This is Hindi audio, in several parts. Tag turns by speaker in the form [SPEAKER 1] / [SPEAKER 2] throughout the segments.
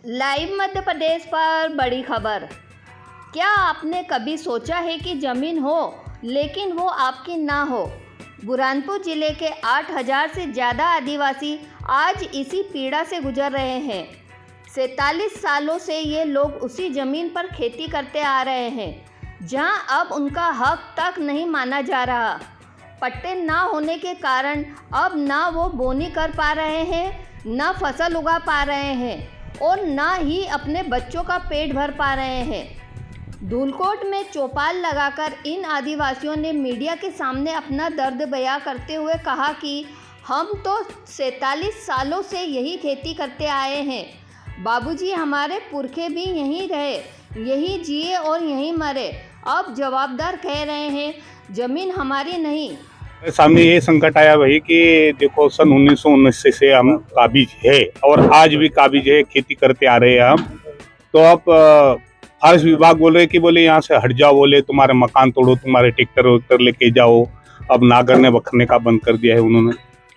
[SPEAKER 1] लाइव मध्य प्रदेश पर बड़ी खबर। क्या आपने कभी सोचा है कि ज़मीन हो लेकिन वो आपकी ना हो? बुरहानपुर जिले के 8000 से ज़्यादा आदिवासी आज इसी पीड़ा से गुजर रहे हैं। 47 सालों से ये लोग उसी ज़मीन पर खेती करते आ रहे हैं जहां अब उनका हक तक नहीं माना जा रहा। पट्टे ना होने के कारण अब ना वो बोनी कर पा रहे हैं, ना फसल उगा पा रहे हैं और ना ही अपने बच्चों का पेट भर पा रहे हैं। धूलकोट में चौपाल लगाकर इन आदिवासियों ने मीडिया के सामने अपना दर्द बयां करते हुए कहा कि हम तो 47 सालों से यही खेती करते आए हैं। बाबूजी, हमारे पुरखे भी यहीं रहे, यहीं जिए और यहीं मरे। अब जवाबदार कह रहे हैं ज़मीन हमारी नहीं।
[SPEAKER 2] सामने ये संकट आया भाई कि देखो सन 1919 से हम काबिज है और आज भी काबिज है, खेती करते आ रहे हैं हम। तो अब फॉरेस्ट विभाग बोल रहे कि बोले यहाँ से हट जाओ, बोले तुम्हारे मकान तोड़ो, तुम्हारे ट्रैक्टर वैक्टर लेके जाओ। अब नागर ने बखरने का बंद कर दिया है उन्होंने।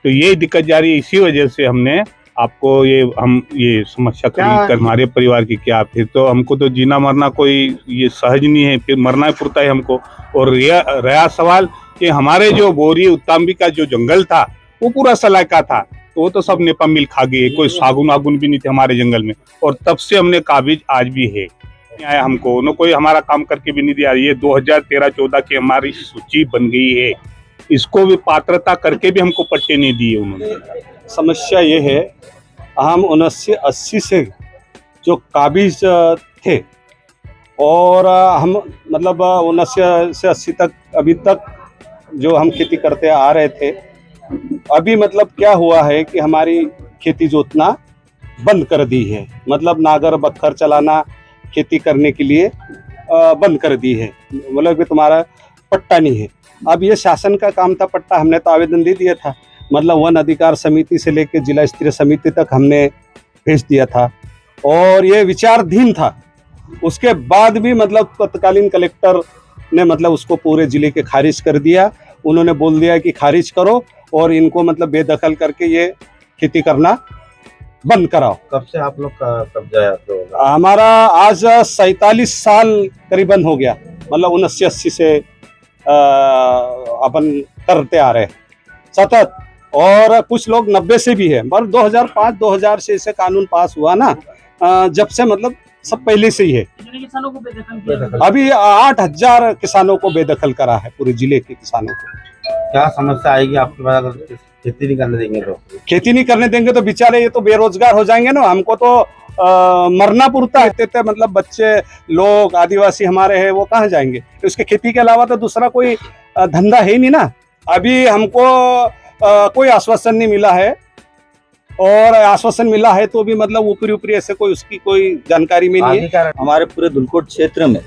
[SPEAKER 2] तो ये दिक्कत जारी है, इसी वजह से हमने आपको ये समस्या खड़ी कर हमारे परिवार की क्या। फिर तो हमको तो जीना मरना कोई ये सहज नहीं है, फिर मरना पड़ता है हमको। और रहा सवाल कि हमारे जो बोरी उत्ताम्बी का जो जंगल था वो पूरा सलाइका था, तो वो तो सब नेपा मिल खा गए, कोई सागुन वागुन भी नहीं थे हमारे जंगल में। और तब से हमने काबिज आज भी है, आया हमको न कोई हमारा काम करके भी नहीं दिया। ये 2013-14 की हमारी सूची बन गई है, इसको भी पात्रता करके भी हमको पट्टे नहीं दिए उन्होंने।
[SPEAKER 3] समस्या ये है, हम 1980 से जो काबिज थे और हम मतलब 1980 तक अभी तक जो हम खेती करते आ रहे थे। अभी मतलब क्या हुआ है कि हमारी खेती जोतना बंद कर दी है, मतलब नागर बखर चलाना खेती करने के लिए बंद कर दी है। मतलब कि तुम्हारा पट्टा नहीं है। अब ये शासन का काम था पट्टा, हमने तो आवेदन दे दिया था, मतलब वन अधिकार समिति से लेकर जिला स्तरीय समिति तक हमने भेज दिया था और ये विचाराधीन था। उसके बाद भी मतलब तत्कालीन कलेक्टर ने मतलब उसको पूरे जिले के खारिज कर दिया। उन्होंने बोल दिया कि खारिज करो और इनको मतलब बेदखल करके ये खेती करना बंद कराओ।
[SPEAKER 4] कब से आप लोग का कब्जा है? तो
[SPEAKER 3] हमारा आज 47 साल करीबन हो गया, मतलब 1980 से अपन करते आ रहे हैं सतत। और कुछ लोग 90 से भी है, पर 2005-2000 से इसे कानून पास हुआ ना, जब से मतलब सब पहले से ही है।
[SPEAKER 4] किसानों को बेदखल किया।
[SPEAKER 3] अभी 8000 किसानों को बेदखल करा है, पूरे जिले के किसानों को।
[SPEAKER 4] क्या समस्या आएगी आपके पास अगर खेती नहीं करने देंगे तो?
[SPEAKER 3] खेती नहीं करने देंगे तो बेचारे ये तो बेरोजगार हो जाएंगे ना। हमको तो मरना पड़ता है, मतलब बच्चे लोग आदिवासी हमारे हैं वो कहाँ जाएंगे? उसके खेती के अलावा तो दूसरा कोई धंधा है ही नहीं ना। अभी हमको कोई आश्वासन नहीं मिला है, और आश्वासन मिला है तो भी मतलब ऊपरी ऊपरी ऐसे कोई उसकी कोई जानकारी में नहीं है।
[SPEAKER 5] हमारे पूरे धूलकोट क्षेत्र में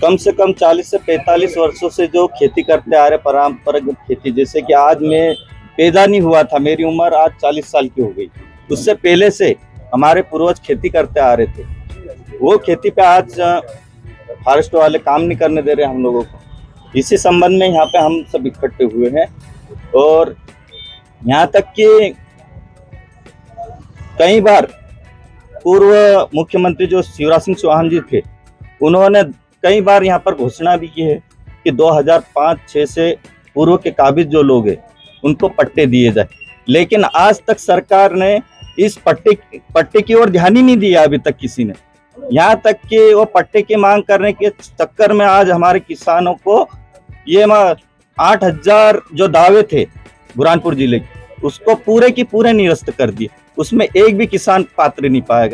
[SPEAKER 5] कम से कम 40 से 45 वर्षों से जो खेती करते आ रहे पारंपरिक खेती, जैसे कि आज मैं पैदा नहीं हुआ था, मेरी उम्र आज 40 साल की हो गई। उससे पहले से हमारे पूर्वज खेती करते आ रहे थे। वो खेती पे आज फॉरेस्ट वाले काम नहीं करने दे रहे हम लोगों को। इसी संबंध में यहाँ पे हम सब इकट्ठे हुए हैं और यहाँ तक कि कई बार पूर्व मुख्यमंत्री जो शिवराज सिंह चौहान जी थे, उन्होंने कई बार यहाँ पर घोषणा भी की है कि 2005-6 से पूर्व के काबिज जो लोग हैं उनको पट्टे दिए जाए, लेकिन आज तक सरकार ने इस पट्टे की ओर ध्यान ही नहीं दिया अभी तक किसी ने। यहाँ तक कि वो पट्टे की मांग करने के चक्कर में आज हमारे किसानों को ये 8000 जो दावे थे बुरहानपुर जिले के, उसको पूरे की पूरे निरस्त कर दिए। उसमें एक भी किसान पात्र नहीं पाएगा।